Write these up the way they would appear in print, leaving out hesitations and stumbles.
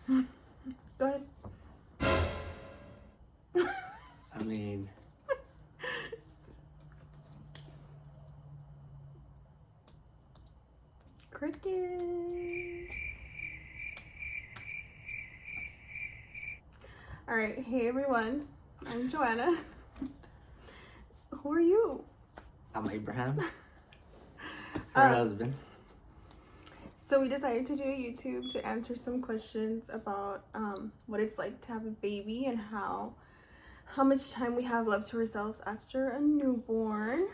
Go ahead. I mean, Crickets. All right. Hey, everyone. I'm Joanna. Who are you? I'm Abraham, her husband. So we decided to do a YouTube to answer some questions about what it's like to have a baby and how much time we have left to ourselves after a newborn.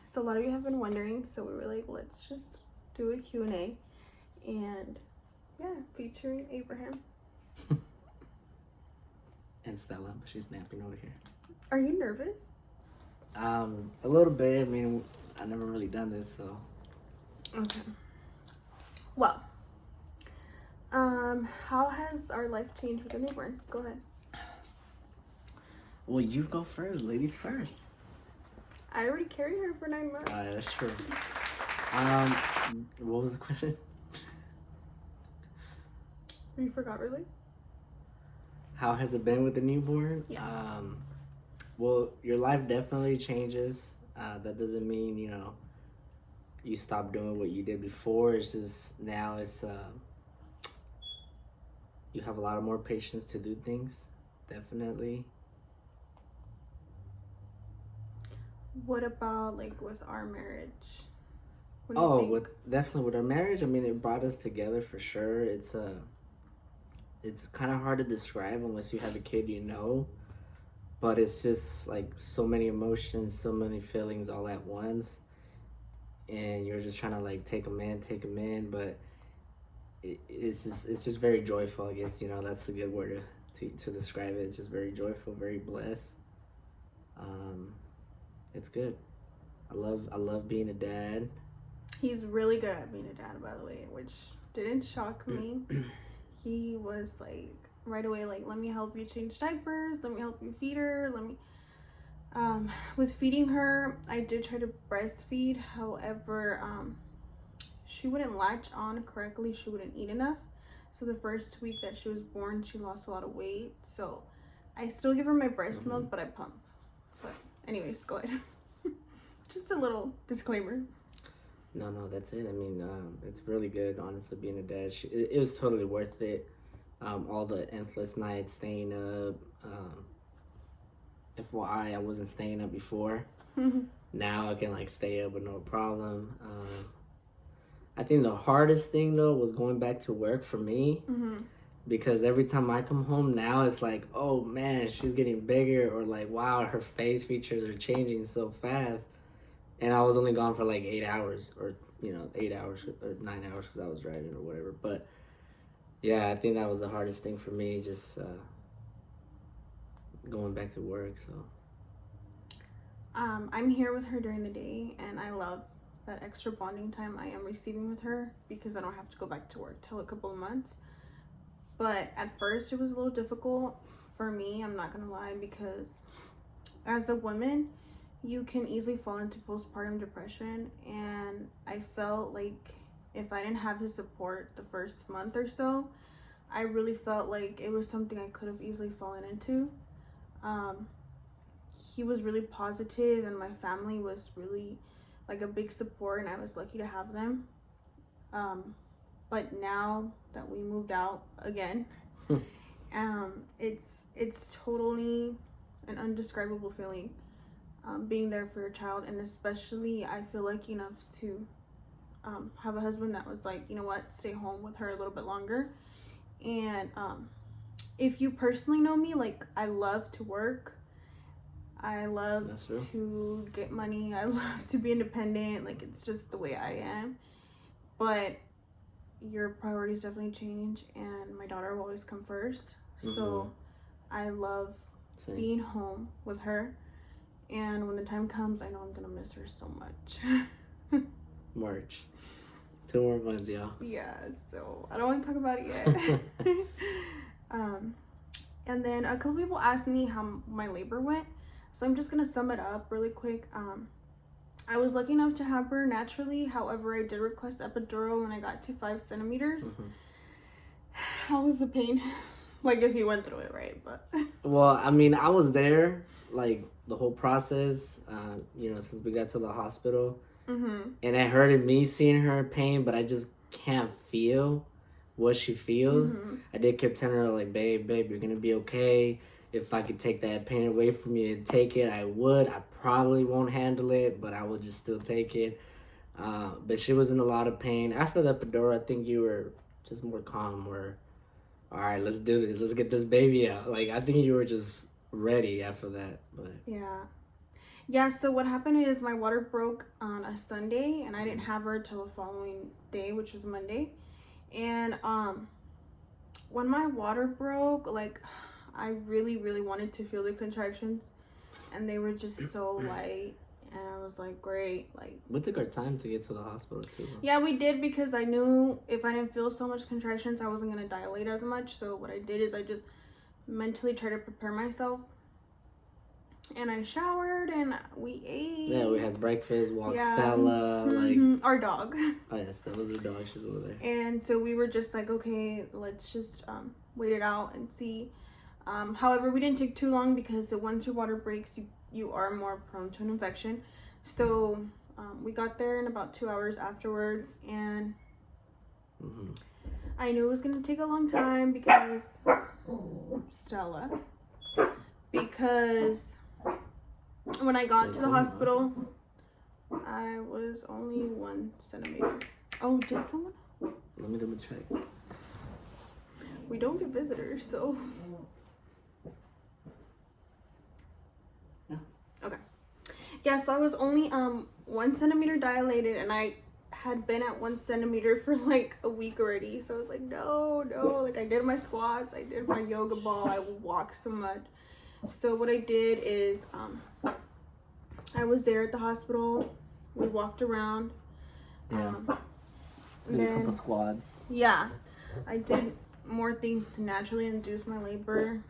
So a lot of you have been wondering, so we were like, let's just do a Q&A and yeah, featuring Abraham. And Stella, but she's napping over here. Are you nervous? A little bit. I mean, I've never really done this, so. Okay. Well, how has our life changed with a newborn? Go ahead. Well, you go first. Ladies first. I already carried her for 9 months. That's true. What was the question? You forgot, really? How has it been with the newborn? Yeah. Well, your life definitely changes. That doesn't mean, you stop doing what you did before. It's just now you have a lot of more patience to do things. Definitely. What about like with our marriage? What do you think? Definitely with our marriage. I mean, it brought us together for sure. It's kind of hard to describe unless you have a kid, but it's just like so many emotions, so many feelings all at once, and you're just trying to like take them in, but it's just very joyful, I guess. That's a good word to describe it. It's just very joyful, very blessed. It's good. I love being a dad. He's really good at being a dad, by the way, which didn't shock me. He was like right away like, let me help you change diapers, let me help you feed her, with feeding her, I did try to breastfeed. However, she wouldn't latch on correctly. She wouldn't eat enough. So the first week that she was born, she lost a lot of weight. So I still give her my breast milk, but I pump. But anyways, go ahead. Just a little disclaimer. No, that's it. I mean, it's really good, honestly, being a dad. It was totally worth it. All the endless nights staying up. FYI, I wasn't staying up before. Now I can like stay up with no problem. I think the hardest thing though was going back to work for me, because every time I come home now, it's like, oh man, she's getting bigger, or like, wow, her face features are changing so fast. And I was only gone for like 8 hours, or 8 hours or 9 hours because I was driving or whatever. But yeah, I think that was the hardest thing for me, just going back to work. So I'm here with her during the day, and I love that extra bonding time I am receiving with her because I don't have to go back to work till a couple of months. But at first it was a little difficult for me, I'm not gonna lie, because as a woman you can easily fall into postpartum depression, and I felt like if I didn't have his support the first month or so, I really felt like it was something I could have easily fallen into. He was really positive, and my family was really like a big support, and I was lucky to have them. But now that we moved out again, it's totally an undescribable feeling, being there for your child. And especially I feel lucky enough to have a husband that was like, you know what, stay home with her a little bit longer. And if you personally know me, like, I love to work, I love to get money, I love to be independent, like, it's just the way I am. But your priorities definitely change, and my daughter will always come first. So I love being home with her, and when the time comes, I know I'm gonna miss her so much. March. 2 more months, y'all. Yeah, so I don't want to talk about it yet. And then a couple people asked me how my labor went, so I'm just gonna sum it up really quick. I was lucky enough to have her naturally. However, I did request epidural when I got to 5 centimeters. How was the pain? Like, if you went through it, right? But Well, I mean, I was there, like, the whole process, since we got to the hospital. Mm-hmm. And it hurted me seeing her in pain, but I just can't feel what she feels. Mm-hmm. I did keep telling her, like, babe, you're going to be okay. If I could take that pain away from you and take it, I would. I probably won't handle it, but I will just still take it. But she was in a lot of pain. After the epidural, I think you were just more calm, where, all right, let's do this. Let's get this baby out. Like, I think you were just ready after that. But yeah, so what happened is my water broke on a Sunday, and I didn't have her till the following day, which was Monday. And when my water broke, like, I really, really wanted to feel the contractions, and they were just so light. And I was like, great. Like, we took our time to get to the hospital too. Yeah, we did, because I knew if I didn't feel so much contractions, I wasn't gonna dilate as much. So what I did is I just mentally tried to prepare myself, and I showered and we ate. Yeah, we had breakfast, walked Yeah. Stella, our dog. Oh yes, that was the dog. She's over there. And so we were just like, okay, let's just wait it out and see. However, we didn't take too long, because once your water breaks, you are more prone to an infection. So we got there in about 2 hours afterwards, and I knew it was going to take a long time because when I got to the hospital, I was only 1 centimeter. Oh, did someone? Let me double check. We don't get visitors, so. Yeah. Okay. Yeah, so I was only 1 centimeter dilated, and I had been at 1 centimeter for like a week already. So I was like, no. Like, I did my squats, I did my yoga ball, I walked so much. So what I did is I was there at the hospital. We walked around. Yeah. Did a couple squats. Yeah, I did more things to naturally induce my labor.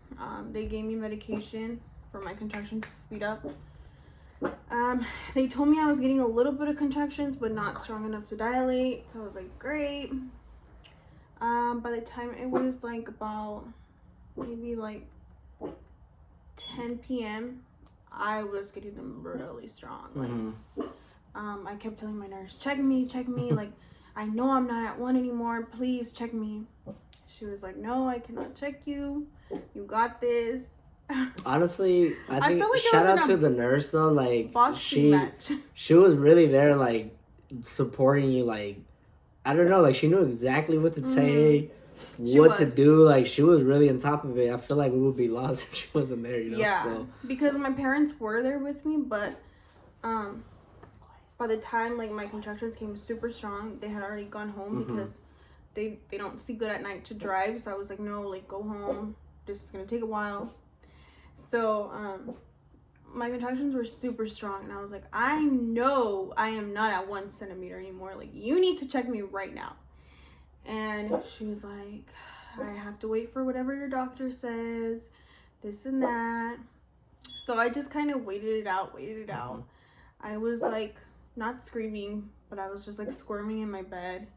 They gave me medication for my contractions to speed up. They told me I was getting a little bit of contractions, but not strong enough to dilate. So I was like, great. By the time it was like about maybe like 10 p.m., I was getting them really strong. Like, I kept telling my nurse, check me. Like, I know I'm not at 1 anymore. Please check me. She was like, no, I cannot check you. You got this. Honestly, I think feel like shout out to the nurse though. Like, she was really there, like, supporting you. Like, I don't know, like, she knew exactly what to say, to do. Like, she was really on top of it. I feel like we would be lost if she wasn't there, you know? Yeah, so. Because my parents were there with me, but by the time, like, my contractions came super strong, they had already gone home because they don't see good at night to drive. So I was like, no, like, go home. This is going to take a while. So my contractions were super strong, and I was like, I know I am not at 1 centimeter anymore. Like, you need to check me right now. And she was like, I have to wait for whatever your doctor says, this and that. So I just kind of waited it out. I was like, not screaming, but I was just like squirming in my bed.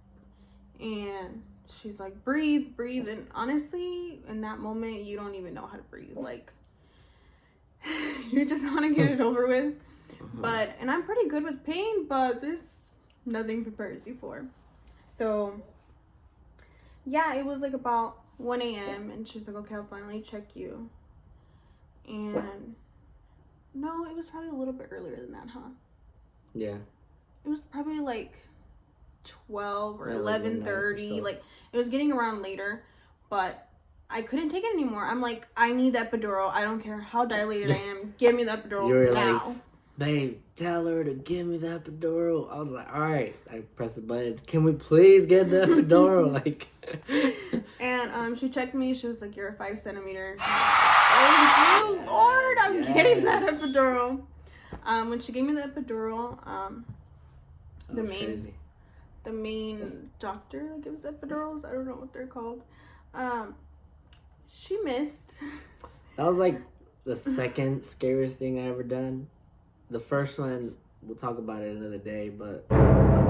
And she's like, breathe. And honestly, in that moment, you don't even know how to breathe. Like, you just want to get it over with. And I'm pretty good with pain, but this, nothing prepares you for. So yeah, it was like about 1 a.m. and she's like, okay, I'll finally check you. And no, it was probably a little bit earlier than that, huh? Yeah. It was probably like 12 or 11:30. Like, it was getting around later, but I couldn't take it anymore. I'm like, I need the epidural. I don't care how dilated I am. Give me the epidural now. Like, babe, tell her to give me the epidural. I was like, all right. I pressed the button. Can we please get the epidural? Like, and she checked me. She was like, you're a 5 centimeter. Oh, Lord, I'm getting that epidural. When she gave me the epidural, the main doctor that gives epidurals, I don't know what they're called, she missed. That was like the second scariest thing I ever done. The first one, we'll talk about it another day, but the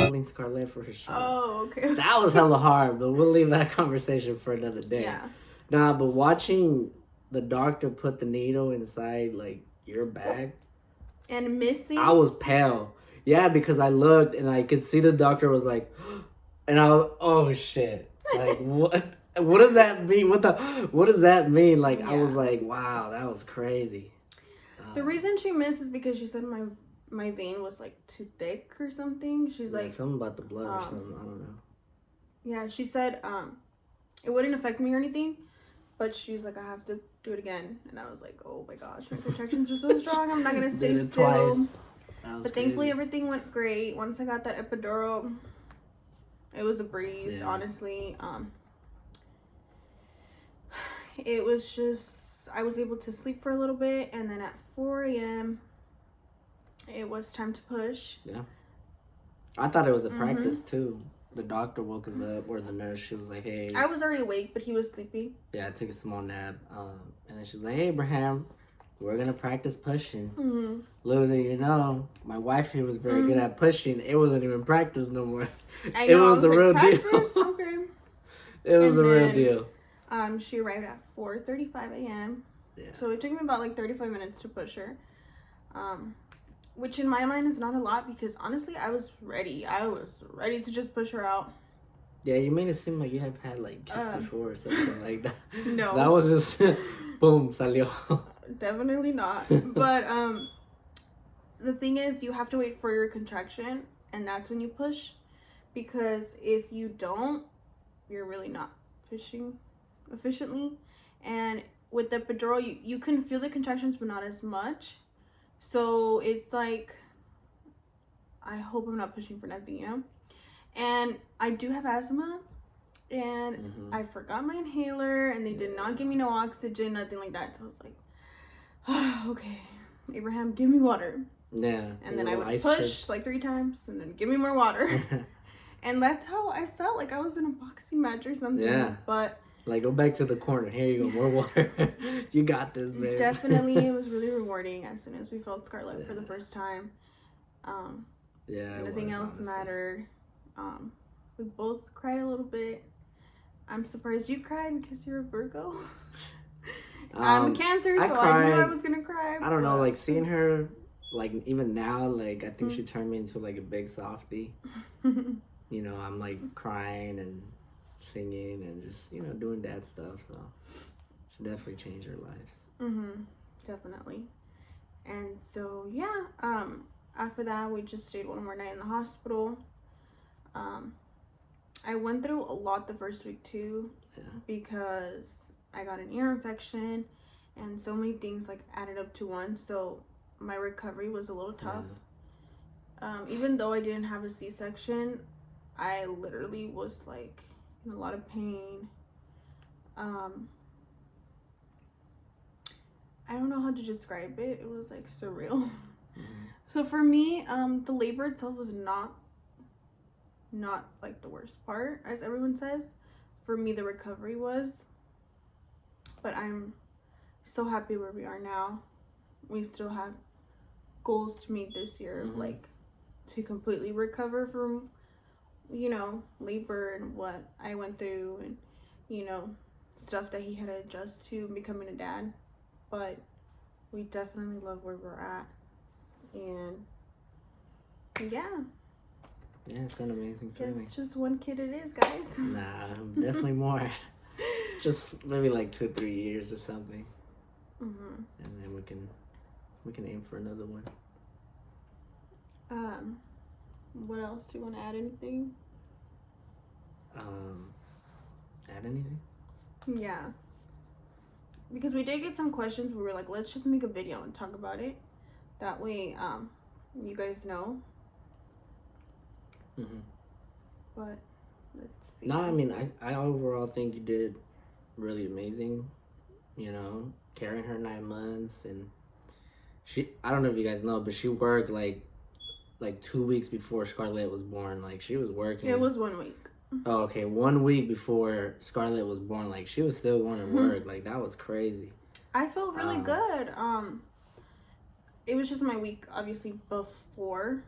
Holding Scarlett for his shot. Oh, okay. That was hella hard, but we'll leave that conversation for another day. Yeah. Nah, but watching the doctor put the needle inside like your bag And missing. I was pale. Yeah, because I looked and I could see the doctor was like, and I was, oh shit. Like, what? What does that mean? What does that mean? Like, yeah. I was like, wow, that was crazy. The reason she missed is because she said my vein was like too thick or something. She's like something about the blood or something. I don't know. Yeah, she said it wouldn't affect me or anything, but she's like, I have to do it again. And I was like, oh my gosh, my contractions are so strong. I'm not gonna stay still. But thankfully everything went great. Once I got that epidural, it was a breeze. Honestly, it was just, I was able to sleep for a little bit, and then at 4 a.m. it was time to push. Yeah, I thought it was a practice too. The doctor woke us up, or the nurse, she was like, hey. I was already awake, but he was sleepy. Yeah, I took a small nap. And then she was like, hey, Abraham, we're going to practice pushing. Little did you know, my wife here was very good at pushing. It wasn't even practice no more. I know, it was the real deal. Okay. It was the real deal. She arrived at 4:35 a.m. Yeah. So it took me about like 35 minutes to push her. Which in my mind is not a lot, because honestly, I was ready. I was ready to just push her out. Yeah, you made it seem like you have had like kids before or something like that. No. That was just, boom, salió. Definitely not. But the thing is, you have to wait for your contraction, and that's when you push. Because if you don't, you're really not pushing efficiently. And with the epidural, you can feel the contractions, but not as much. So it's like, I hope I'm not pushing for nothing, you know? And I do have asthma, and I forgot my inhaler, and they did not give me no oxygen, nothing like that. So I was like, oh, okay, Abraham, give me water. Yeah. And then I would push like 3 times, and then give me more water. And that's how I felt like I was in a boxing match or something. Yeah. But like, go back to the corner. Here you go, more water. You got this, baby. Definitely, it was really rewarding as soon as we felt Scarlett for the first time. Nothing else mattered. We both cried a little bit. I'm surprised you cried because you're a Virgo. I'm a Cancer, so I knew I was gonna cry. I don't know, like seeing her, like even now, like I think she turned me into like a big softie. You know, I'm like crying and singing and just, you know, doing dad stuff. So she definitely changed her life. Definitely. And so yeah, after that we just stayed one more night in the hospital. I went through a lot the first week too, because I got an ear infection and so many things like added up to one. So my recovery was a little tough. Even though I didn't have a C-section, I literally was like in a lot of pain. I don't know how to describe it. It was like surreal. So for me, the labor itself was not like the worst part, as everyone says. For me, the recovery was. But I'm so happy where we are now. We still have goals to meet this year, like to completely recover from, you know, labor and what I went through, and, you know, stuff that he had to adjust to becoming a dad. But we definitely love where we're at. And yeah. Yeah, it's an amazing feeling. It's just one kid it is, guys. Nah, definitely more. Just maybe like 2 or 3 years or something. And then we can aim for another one. What else? Do you want to add anything? Add anything? Yeah. Because we did get some questions. We were like, let's just make a video and talk about it. That way, you guys know. But let's see. No, I mean, I overall think you did really amazing. You know, carrying her 9 months, and I don't know if you guys know, but she worked like 2 weeks before Scarlett was born. Like, she was working. It was 1 week. Oh, okay. 1 week before Scarlett was born, like, she was still going to work. Like, that was crazy. I felt really good. It was just my week, obviously, before